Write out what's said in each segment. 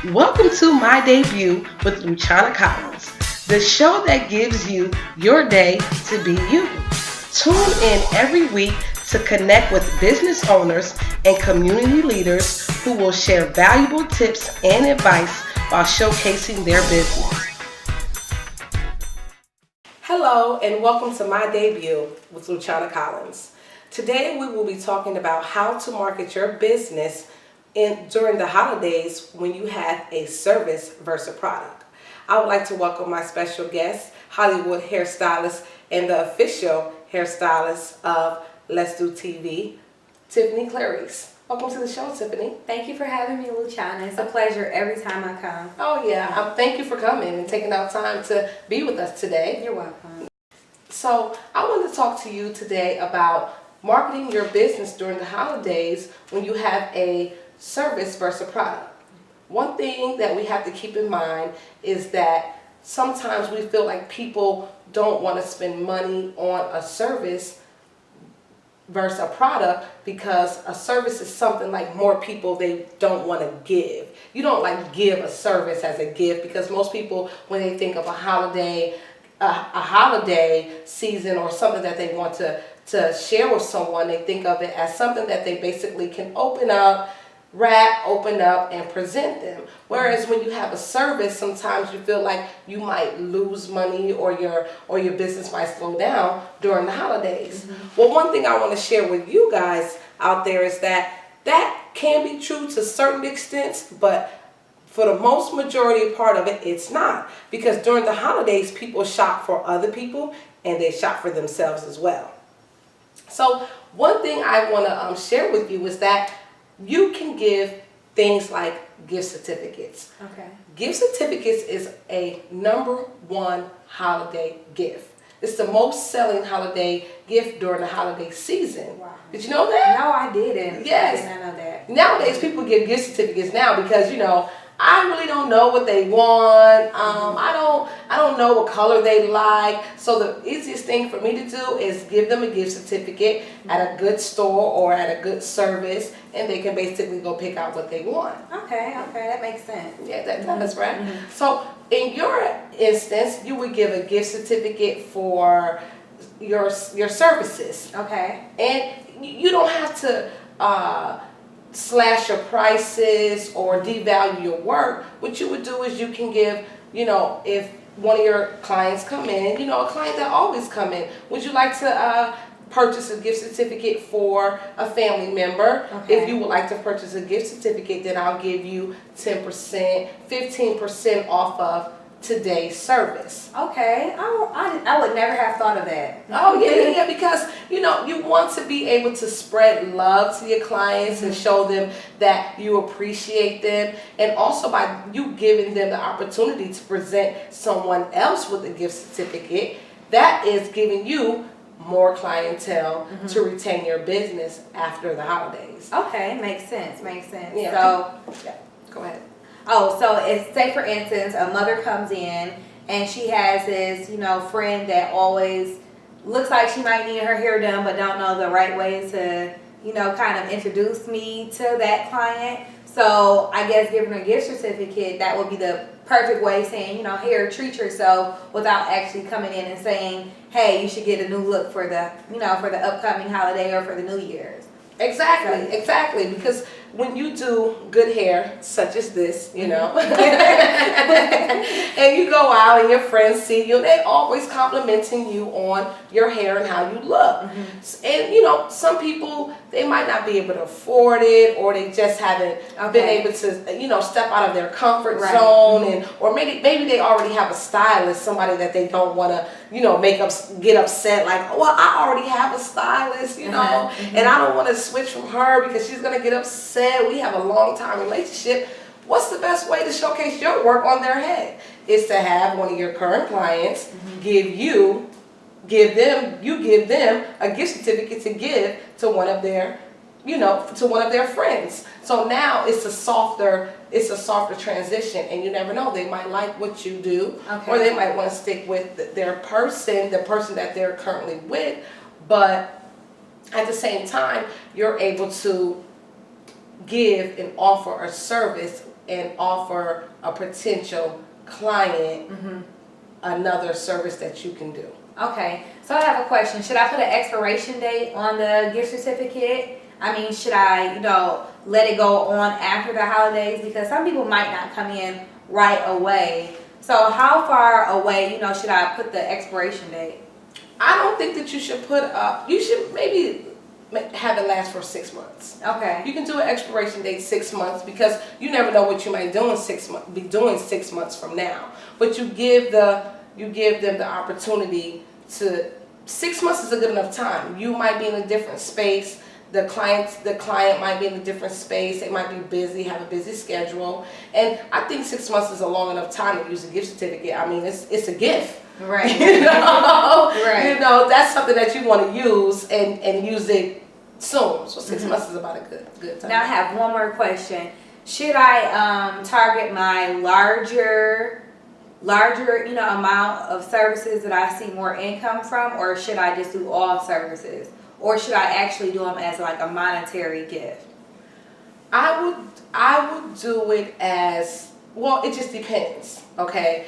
Welcome to My Daybu with Luciana Collins, the show that gives you your day to be you. Tune in every week to connect with business owners and community leaders who will share valuable tips and advice while showcasing their business. Hello, and welcome to My Daybu with Luciana Collins. Today we will be talking about how to market your business during the holidays when you have a service versus a product. I would like to welcome my special guest, Hollywood hairstylist and the official hairstylist of Let's Do TV, Tiffany Clarice. Welcome to the show, Tiffany. Thank you for having me, Luciana. It's a pleasure every time I come. Oh yeah, thank you for coming and taking out time to be with us today. You're welcome. So I want to talk to you today about marketing your business during the holidays when you have a service versus a product. One thing that we have to keep in mind is that sometimes we feel like people don't want to spend money on a service versus a product because a service is something like more people they don't want to give. You don't like give a service as a gift because most people when they think of a holiday season or something that they want to share with someone, they think of it as something that they basically can open up, wrap, open up, and present them. Whereas when you have a service, sometimes you feel like you might lose money or your business might slow down during the holidays. Well, one thing I want to share with you guys out there is that can be true to certain extents, but for the most majority part of it, it's not. Because during the holidays, people shop for other people and they shop for themselves as well. So one thing I want to share with you is that you can give things like gift certificates. Okay. Gift certificates is a #1 holiday gift. It's the most selling holiday gift during the holiday season. Wow. Did you know that? No, I didn't. Yes. I did not know that. Nowadays, people give gift certificates now because, I really don't know what they want. I don't know what color they like. So the easiest thing for me to do is give them a gift certificate at a good store or at a good service, and they can basically go pick out what they want. Okay, that makes sense. Yeah, that does, right? So in your instance, you would give a gift certificate for your services. Okay. And you don't have to slash your prices or devalue your work. What you would do is you can give, if one of your clients come in, a client that always come in, would you like to purchase a gift certificate for a family member? Okay. If you would like to purchase a gift certificate, then I'll give you 10%, 15% off of today's service. Okay. I would never have thought of that. Oh yeah, because you want to be able to spread love to your clients and show them that you appreciate them, and also by you giving them the opportunity to present someone else with a gift certificate, that is giving you more clientele to retain your business after the holidays. Okay, makes sense. Yeah. So, yeah, go ahead. Oh, so it's, say for instance, a mother comes in and she has this, friend that always looks like she might need her hair done but don't know the right way to, kind of introduce me to that client. So I guess giving her a gift certificate, that would be the perfect way saying, here, treat yourself without actually coming in and saying, hey, you should get a new look for the, for the upcoming holiday or for the New Year's. Exactly, because when you do good hair, such as this, and you go out and your friends see you, they always complimenting you on your hair and how you look. And, some people, they might not be able to afford it, or they just haven't been able to, step out of their comfort zone, or maybe they already have a stylist, somebody that they don't want to, get upset, like, well, I already have a stylist, and I don't want to switch from her because she's going to get upset. We have a long-time relationship. What's the best way to showcase your work on their head? Is to have one of your current clients give them a gift certificate to give to one of their friends. So now it's a softer transition, and you never know, they might like what you do, or they might want to stick with the person that they're currently with, but at the same time, you're able to give and offer a service and offer a potential client another service that you can do. Okay, so I have a question. Should I put an expiration date on the gift certificate? I mean, should I, let it go on after the holidays? Because some people might not come in right away. So how far away, should I put the expiration date? I don't think that you should you should maybe have it last for 6 months. Okay. You can do an expiration date 6 months because you never know what you might do in 6 months, be doing 6 months from now. But you give them the opportunity to, 6 months is a good enough time. You might be in a different space. The client might be in a different space. They might be busy, have a busy schedule. And I think 6 months is a long enough time to use a gift certificate. I mean, it's a gift. Right. Right. That's something that you want to use and use it soon. So 6 months is about a good time. Now I have one more question. Should I target my larger amount of services that I see more income from, or should I just do all services? Or should I actually do them as like a monetary gift? I would do it as, well, it just depends, okay?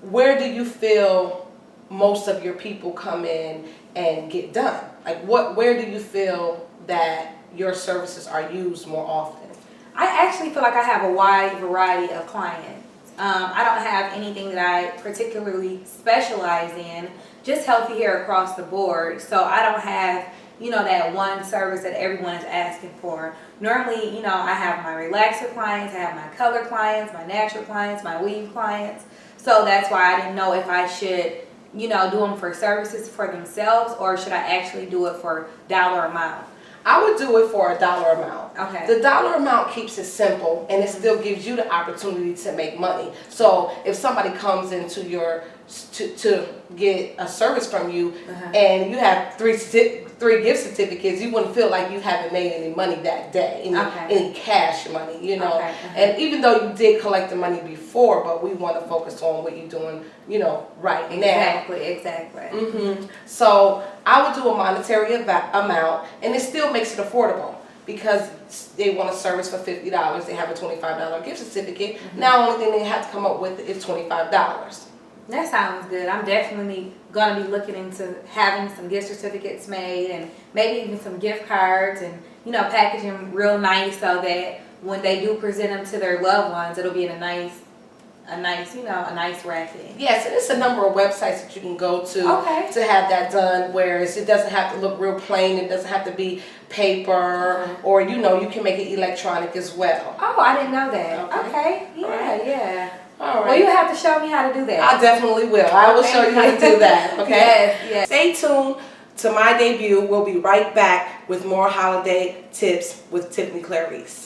Where do you feel most of your people come in and get done? Like where do you feel that your services are used more often? I actually feel like I have a wide variety of clients. I don't have anything that I particularly specialize in, just healthy hair across the board. So I don't have that one service that everyone is asking for. Normally, I have my relaxer clients, I have my color clients, my natural clients, my weave clients. So that's why I didn't know if I should, do them for services for themselves, or should I actually do it for dollar amount? I would do it for a dollar amount. Okay. The dollar amount keeps it simple, and it still gives you the opportunity to make money. So if somebody comes into to get a service from you, and you have three gift certificates, you wouldn't feel like you haven't made any money that day, any cash money, Okay. And even though you did collect the money before, but we want to focus on what you're doing, right now. Exactly. So I would do a monetary amount, and it still makes it affordable because they want a service for $50. They have a $25 gift certificate. Now, the only thing they have to come up with is $25. That sounds good. I'm definitely going to be looking into having some gift certificates made, and maybe even some gift cards, and package them real nice so that when they do present them to their loved ones, it'll be in a nice wrapping. Yes, and it's a number of websites that you can go to Okay. to have that done, whereas it doesn't have to look real plain. It doesn't have to be paper, or you can make it electronic as well. Oh, I didn't know that. Okay. Yeah, All right. yeah. All right. Well, you have to show me how to do that. I definitely will. I will show you how to do that. Okay. Yes. Stay tuned to My Daybu. We'll be right back with more holiday tips with Tiffany Clarice.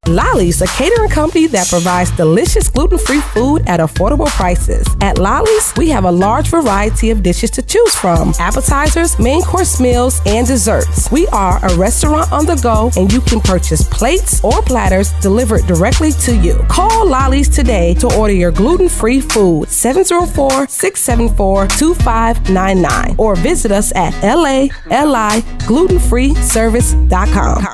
Lolly's, a catering company that provides delicious gluten-free food at affordable prices. At Lolly's, we have a large variety of dishes to choose from: appetizers, main course meals, and desserts. We are a restaurant on the go, and you can purchase plates or platters delivered directly to you. Call Lolly's today to order your gluten-free food, 704-674-2599, or visit us at LALIGlutenfreeservice.com.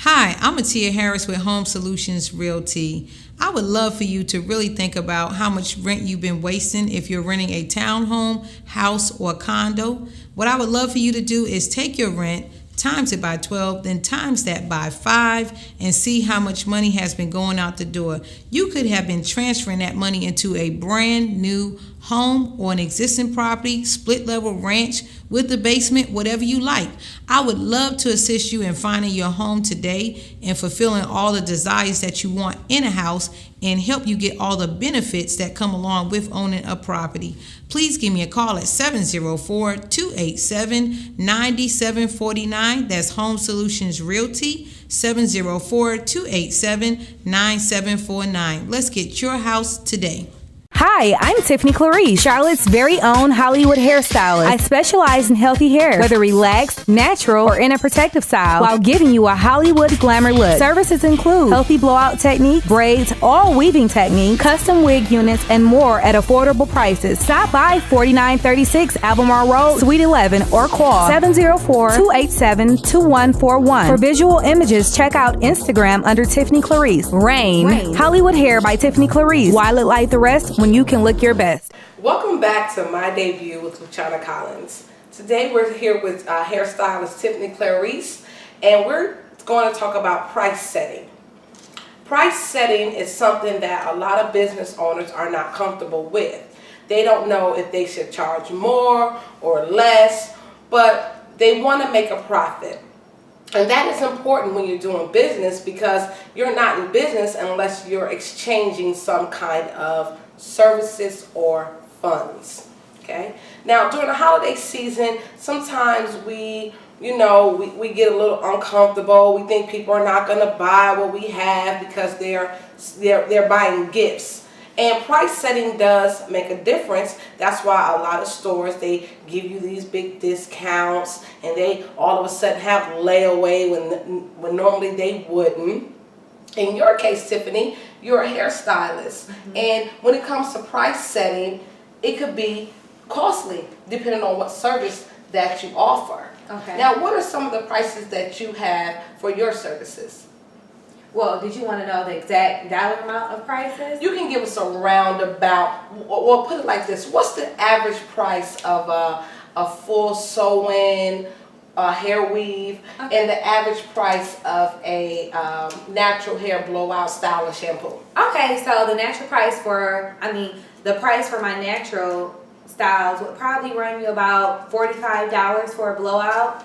Hi, I'm Atia Harris with Home Solutions Realty. I would love for you to really think about how much rent you've been wasting if you're renting a townhome, house, or condo. What I would love for you to do is take your rent, times it by 12, then times that by 5, and see how much money has been going out the door. You could have been transferring that money into a brand new home or an existing property, split level ranch with a basement, whatever you like. I would love to assist you in finding your home today and fulfilling all the desires that you want in a house, and help you get all the benefits that come along with owning a property. Please give me a call at 704-287-9749. That's Home Solutions Realty, 704-287-9749. Let's get your house today. Hi, I'm Tiffany Clarice, Charlotte's very own Hollywood hairstylist. I specialize in healthy hair, whether relaxed, natural, or in a protective style, while giving you a Hollywood glamour look. Services include healthy blowout technique, braids, all weaving techniques, custom wig units, and more at affordable prices. Stop by 4936 Albemarle Road, Suite 11, or call 704-287-2141. For visual images, check out Instagram under Tiffany Clarice. Rain. Hollywood Hair by Tiffany Clarice. Why look like the rest when you can look your best? Welcome back to My Daybu with Luciana Collins. Today we're here with hairstylist Tiffany Clarice, and we're going to talk about price setting. Price setting is something that a lot of business owners are not comfortable with. They don't know if they should charge more or less, but they want to make a profit. And that is important when you're doing business, because you're not in business unless you're exchanging some kind of services or funds. Okay? Now, during the holiday season, sometimes we get a little uncomfortable. We think people are not going to buy what we have because they're buying gifts. And price setting does make a difference. That's why a lot of stores, they give you these big discounts, and they all of a sudden have layaway when normally they wouldn't. In your case, Tiffany, you're a hairstylist. Mm-hmm. And when it comes to price setting, it could be costly depending on what service that you offer. Okay. Now, what are some of the prices that you have for your services? Well, did you want to know the exact dollar amount of prices? You can give us a roundabout. Well, put it like this: what's the average price of a full sew-in, hair weave, and the average price of a natural hair blowout style of shampoo? Okay, so the natural price the price for my natural styles would probably run you about $45 for a blowout.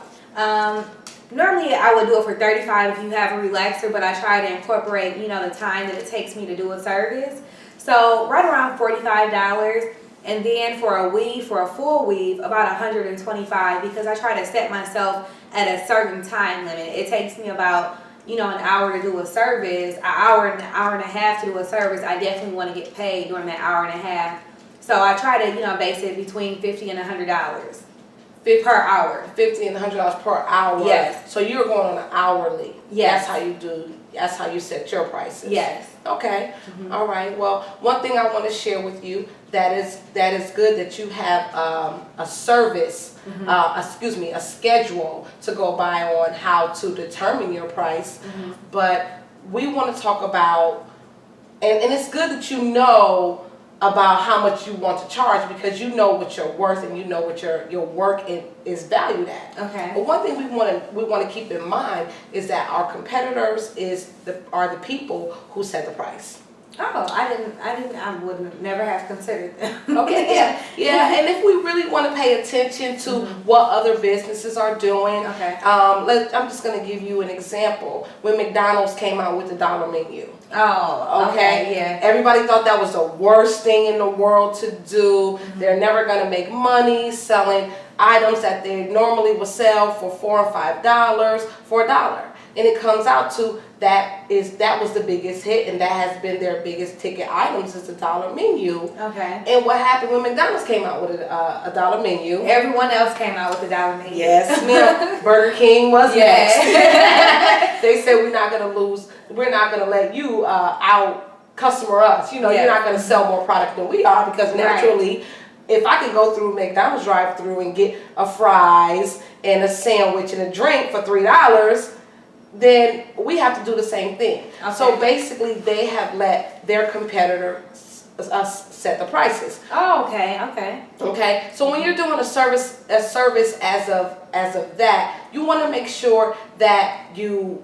Normally I would do it for $35 if you have a relaxer, but I try to incorporate, the time that it takes me to do a service. So right around $45, and then for a weave, for a full weave, about $125, because I try to set myself at a certain time limit. It takes me about, an hour to do a service, an hour and a half to do a service. I definitely want to get paid during that hour and a half. So I try to, base it between $50 and $100. Per hour. $50 and $100 per hour. Yes. So you're going on an hourly. Yes. That's how you set your prices. Yes. Okay. Mm-hmm. All right. Well, one thing I want to share with you that is good that you have a service, mm-hmm. A schedule to go by on how to determine your price. Mm-hmm. But we want to talk about, and it's good that you know about how much you want to charge, because you know what you're worth and you know what your work is valued at. Okay. But one thing we want to keep in mind is that our competitors are the people who set the price. Oh, I would never have considered them. Okay, yeah. And if we really want to pay attention to mm-hmm. what other businesses are doing, okay. I'm just going to give you an example. When McDonald's came out with the dollar menu. Oh, okay, yeah. Everybody thought that was the worst thing in the world to do. Mm-hmm. They're never going to make money selling items that they normally would sell for $4 or $5 for $1. And it comes out to that was the biggest hit, and that has been their biggest ticket items is the dollar menu. Okay. And what happened when McDonald's came out with a dollar menu? Everyone else came out with the dollar menu. Yes, ma'am. Burger King was next. They said we're not going to let you out customer us. You're not going to sell more product than we are, because naturally, if I could go through McDonald's drive-thru and get a fries and a sandwich and a drink for $3, then we have to do the same thing. Okay. So basically, they have let their competitor set the prices. Oh, okay. Okay. So when you're doing a service as of that, you want to make sure that you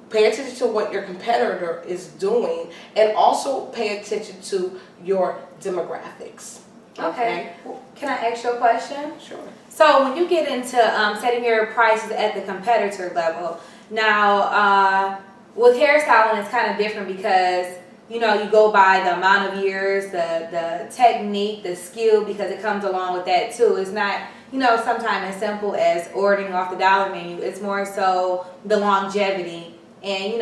pay attention to what your competitor is doing, and also pay attention to your demographics. Okay. Can I ask you a question? Sure. So when you get into setting your prices at the competitor level, now with hairstyling it's kind of different, because you go by the amount of years, the technique, the skill, because it comes along with that too. It's not sometimes as simple as ordering off the dollar menu. It's more so the longevity, and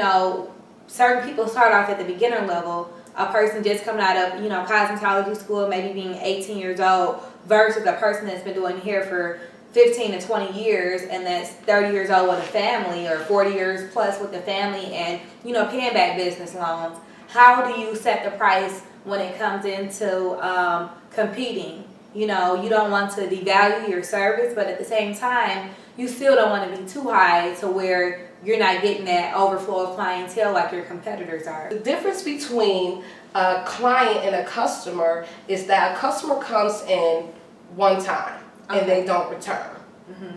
certain people start off at the beginner level, a person just coming out of, cosmetology school, maybe being 18 years old, versus a person that's been doing hair for 15 to 20 years and that's 30 years old with a family, or 40 years plus with a family, and, paying back business loans. How do you set the price when it comes into competing? You don't want to devalue your service, but at the same time, you still don't want to be too high to where you're not getting that overflow of clientele like your competitors are. The difference between a client and a customer is that a customer comes in one time and they don't return.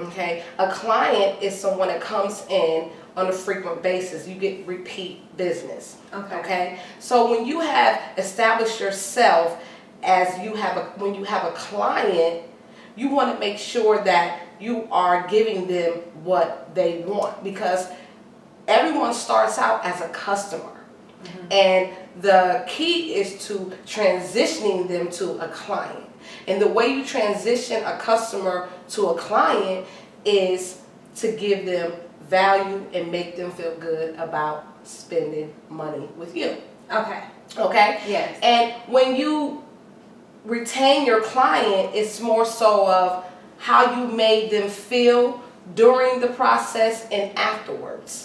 Okay? A client is someone that comes in on a frequent basis. You get repeat business. Okay? So when you have established yourself as when you have a client, you want to make sure that you are giving them what they want, because everyone starts out as a customer. And the key is to transitioning them to a client. And the way you transition a customer to a client is to give them value and make them feel good about spending money with you. Okay? Yes. And when you retain your client, it's more so of how you made them feel during the process and afterwards.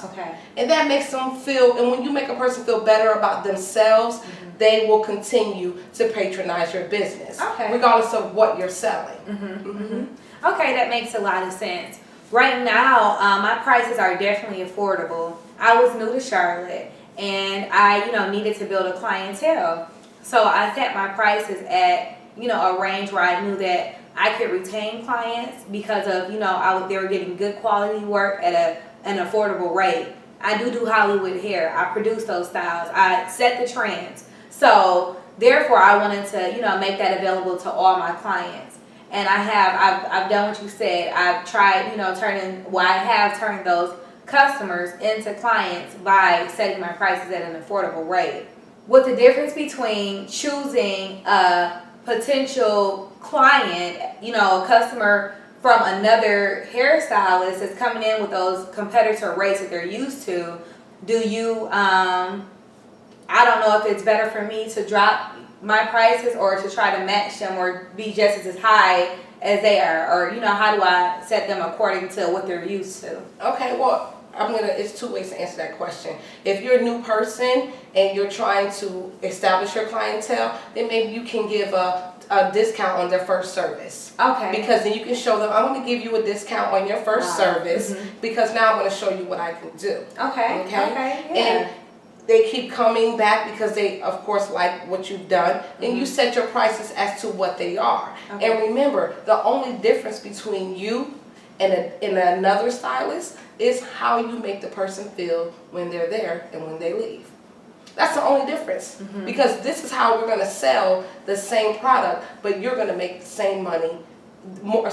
And that makes them feel, and when you make a person feel better about themselves, they will continue to patronize your business, regardless of what you're selling. Okay, that makes a lot of sense. Right now, my prices are definitely affordable. I was new to Charlotte, and I, needed to build a clientele. So I set my prices at, a range where I knew that I could retain clients because of, they were getting good quality work at an affordable rate. I do Hollywood hair. I produce those styles. I set the trends. So therefore, I wanted to, make that available to all my clients. And I've done what you said. I've tried, I have turned those customers into clients by setting my prices at an affordable rate. What's the difference between choosing a potential client, a customer from another hairstylist that's coming in with those competitor rates that they're used to? Do you, I don't know if it's better for me to drop my prices or to try to match them or be just as high as they are, or, how do I set them according to what they're used to? Okay, well, it's two ways to answer that question. If you're a new person and you're trying to establish your clientele, then maybe you can give a discount on their first service. Because then you can show them, I'm going to give you a discount on your first service because now I'm going to show you what I can do. Yeah. And they keep coming back because they, of course, like what you've done. And you set your prices as to what they are. And remember, the only difference between you and another stylist is how you make the person feel when they're there and when they leave. That's the only difference. Because this is how we're going to sell the same product, but you're going to make the same money, more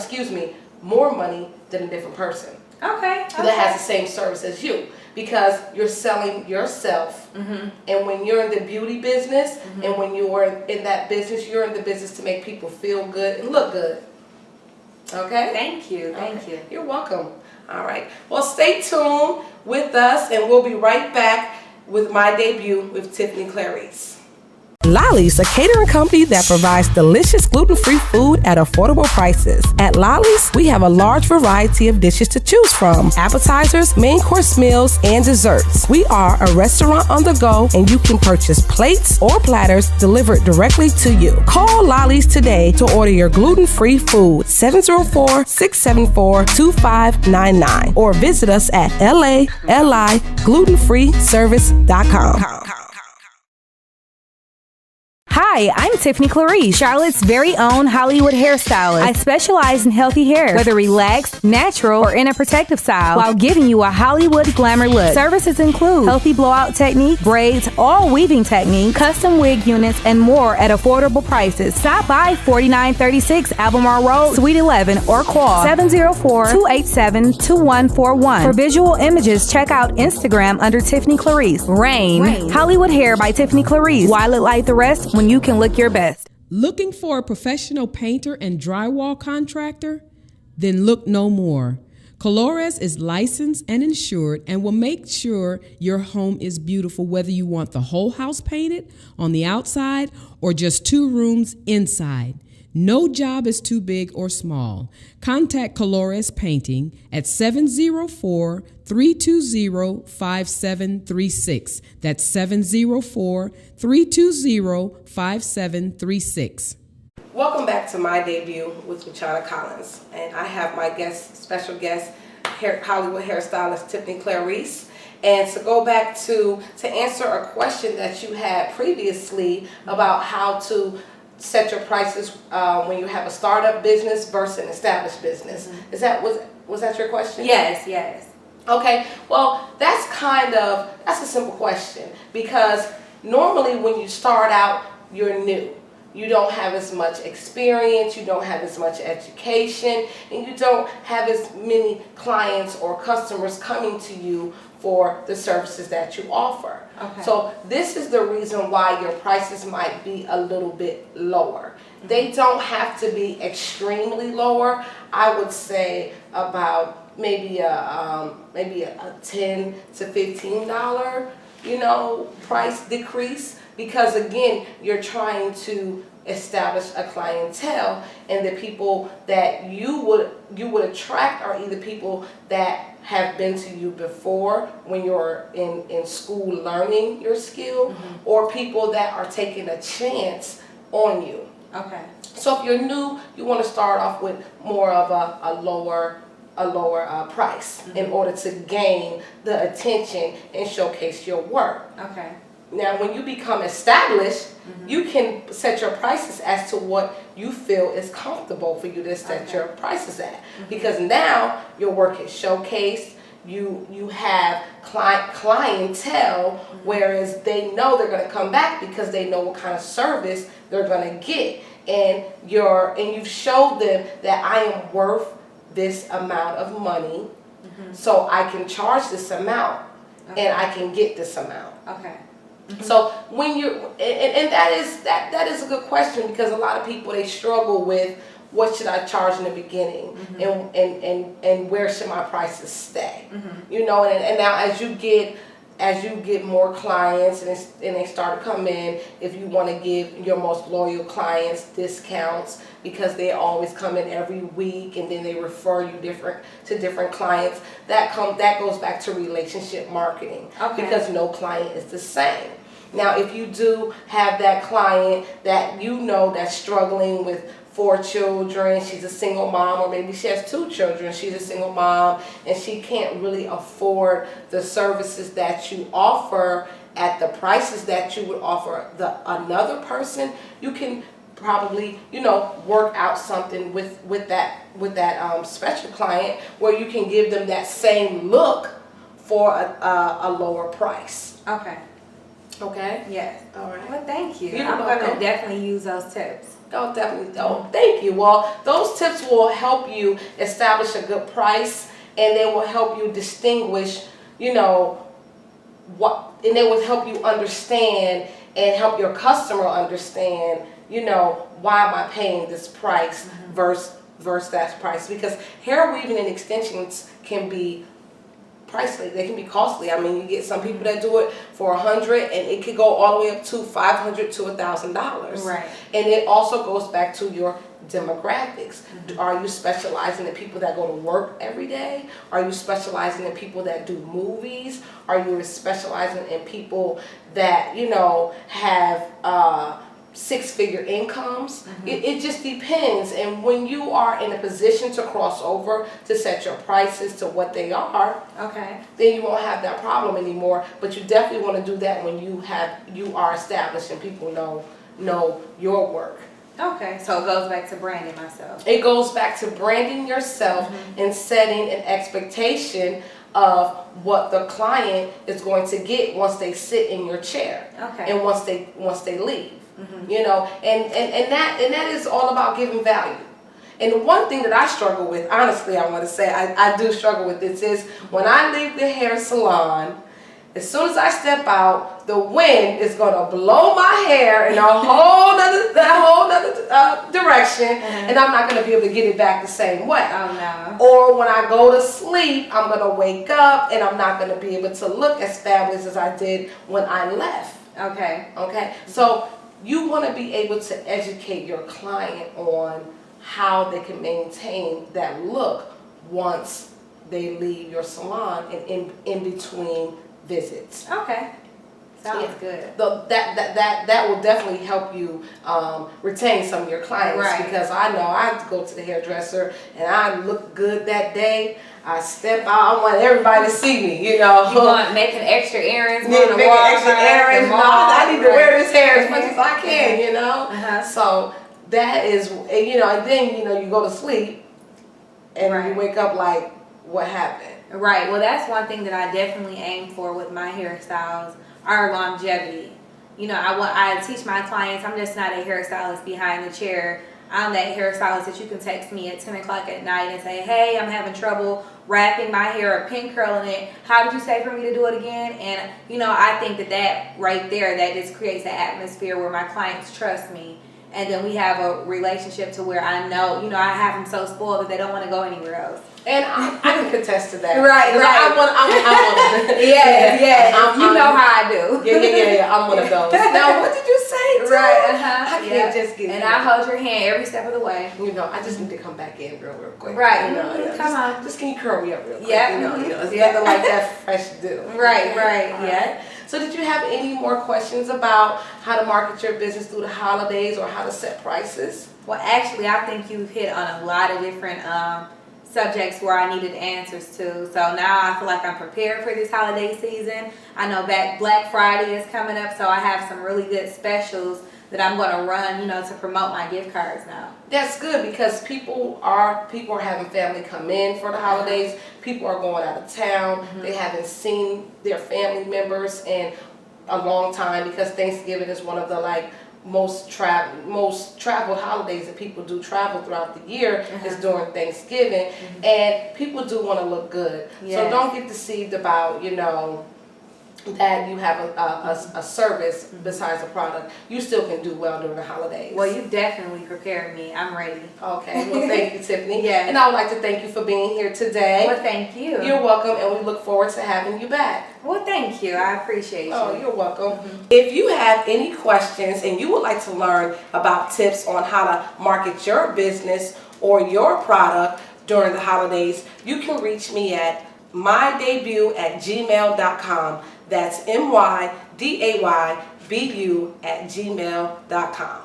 money than a different person. That has the same service as you, because you're selling yourself. And when you're in the beauty business and when you're in that business, you're in the business to make people feel good and look good. Okay? Thank you. You're welcome. All right. Well, stay tuned with us, and we'll be right back with My Daybu with Tiffany Clarice. Lolly's, a catering company that provides delicious gluten-free food at affordable prices. At Lolly's, we have a large variety of dishes to choose from: appetizers, main course meals, and desserts. We are a restaurant on the go, and you can purchase plates or platters delivered directly to you. Call Lolly's today to order your gluten-free food, 704-674-2599, or visit us at LALIGlutenfreeservice.com. Hi, I'm Tiffany Clarice, Charlotte's very own Hollywood hairstylist. I specialize in healthy hair, whether relaxed, natural, or in a protective style, while giving you a Hollywood glamour look. Services include healthy blowout technique, braids, all weaving technique, custom wig units, and more at affordable prices. Stop by 4936 Albemarle Road, Suite 11, or call 704-287-2141. For visual images, check out Instagram under Tiffany Clarice. Rain. Hollywood Hair by Tiffany Clarice. Why look like the rest when you can look your best? Looking for a professional painter and drywall contractor? Then look no more. Colores is licensed and insured and will make sure your home is beautiful whether you want the whole house painted on the outside or just 2 rooms inside. No job is too big or small. Contact Colores Painting at 704-320-5736. That's 704-320-5736. Welcome back to My Daybu with Luciana Collins, and I have my special guest, Hollywood hairstylist Tiffany Clarice. And to go back to answer a question that you had previously about how to set your prices when you have a startup business versus an established business. Is that was that your question? Yes. Okay. Well, that's a simple question, because normally when you start out, you're new. You don't have as much experience, you don't have as much education, and you don't have as many clients or customers coming to you for the services that you offer. Okay. So this is the reason why your prices might be a little bit lower. They don't have to be extremely lower. I would say about maybe a $10 to $15, price decrease, because again, you're trying to establish a clientele, and the people that you would attract are either people that have been to you before when you're in school learning your skill, or people that are taking a chance on you. Okay. So if you're new, you want to start off with more of a lower price in order to gain the attention and showcase your work. Okay. Now, when you become established, you can set your prices as to what you feel is comfortable for you to set your prices at. Because now your work is showcased, you have clientele, whereas they know they're going to come back because they know what kind of service they're going to get. And you've showed them that I am worth this amount of money, so I can charge this amount, and I can get this amount. Okay. So when and that is a good question, because a lot of people, they struggle with what should I charge in the beginning, and where should my prices stay, and now as you get more clients and they start to come in, if you want to give your most loyal clients discounts because they always come in every week, and then they refer you to different clients, that goes back to relationship marketing. Okay. Because no client is the same. Now, if you do have that client that that's struggling with 4 children, she's a single mom, or maybe she has 2 children, she's a single mom, and she can't really afford the services that you offer at the prices that you would offer another person, you can probably work out something with that special client where you can give them that same look for a lower price. Okay. Okay? Yes. All right. Well, thank you. You're I'm going welcome. to definitely use those tips. Oh, definitely. Oh, thank you. Well, those tips will help you establish a good price, and they will help you distinguish, and they will help you understand and help your customer understand, why am I paying this price versus that price? Because hair weaving and extensions can be pricey. They can be costly. I mean, you get some people that do it for $100, and it could go all the way up to $500 to $1,000. Right. And it also goes back to your demographics. Are you specializing in people that go to work every day? Are you specializing in people that do movies? Are you specializing in people that have 6-figure incomes? It just depends. And when you are in a position to cross over to set your prices to what they are, then you won't have that problem anymore. But you definitely want to do that when you are established and people know your work. Okay, so it goes back to branding myself. It goes back to branding yourself and setting an expectation of what the client is going to get once they sit in your chair, and once they leave. And that is all about giving value. And the one thing that I struggle with, honestly, I want to say I do struggle with this, is when I leave the hair salon As soon as I step out, the wind is gonna blow my hair in a whole nother direction, and I'm not gonna be able to get it back the same way. Oh no. Or when I go to sleep, I'm gonna wake up and I'm not gonna be able to look as fabulous as I did when I left. Okay. Okay, so you want to be able to educate your client on how they can maintain that look once they leave your salon and in between visits. Okay. Sounds Yeah. good. That will definitely help you retain some of your clients, Right. because I know I have to go to the hairdresser and I look good that day. I step out, I want everybody to see me, you know. You want making extra errands, Yeah, going to making Walmart, extra errands. the No, mall, I need to wear this hair as much as I Mhm. can, you know. Uh-huh. So that is, you know, and then you go to sleep, and you Right. wake up like, what happened? Right. Well, that's one thing that I definitely aim for with my hairstyles, are longevity. You know, I teach my clients, I'm just not a hairstylist behind the chair. I'm that hairstylist that you can text me at 10 o'clock at night and say, hey, I'm having trouble wrapping my hair or pin curling it. How did you say for me to do it again? And, you know, I think that right there, that just creates an atmosphere where my clients trust me. And then we have a relationship to where I know, you know, I have them so spoiled that they don't want to go anywhere else. And I can contest to that. Right, Because right. I'm one of Yeah. You know how I do. Yeah. I'm one of those. Now, what did you say? Tim? Right, I can't just get and in. I hold your hand every step of the way. You know, I just need to come back in real quick. Right. You know, Mhm. just, Come on. Just can you curl me up real quick? Yeah. You know, it's Yeah. nothing like that fresh dew. Right, Okay? right, All yeah. So did you have any more questions about how to market your business through the holidays or how to set prices? Well, actually, I think you hit on a lot of different subjects where I needed answers to. So now I feel like I'm prepared for this holiday season. I know Black Friday is coming up, so I have some really good specials that I'm going to run, you know, to promote my gift cards now. That's good, because people are having family come in for the holidays. People are going out of town. They haven't seen their family members in a long time, because Thanksgiving is one of the most traveled holidays that people do travel throughout the year is during Thanksgiving, and people do want to look good. Yes. So don't get deceived about, you know, that you have a service besides a product. You still can do well during the holidays. Well, you've definitely prepared me. I'm ready. Okay, well, thank you, Tiffany. Yeah. And I would like to thank you for being here today. Well, thank you. You're welcome, and we look forward to having you back. Well, thank you. I appreciate you. Oh, you're welcome. If you have any questions and you would like to learn about tips on how to market your business or your product during the holidays, you can reach me at mydaybu@gmail.com. That's MYDAYBU@gmail.com.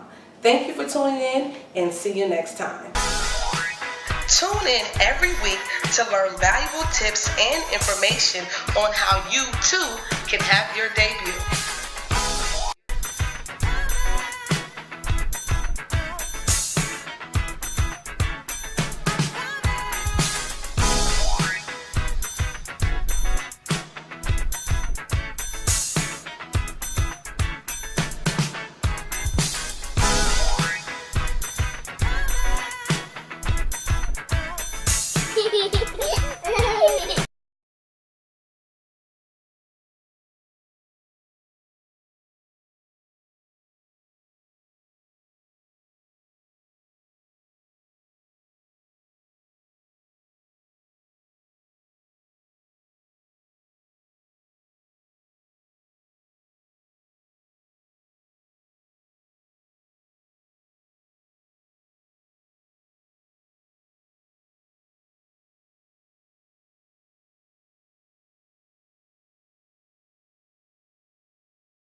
Thank you for tuning in, and see you next time. Tune in every week to learn valuable tips and information on how you too can have your debut.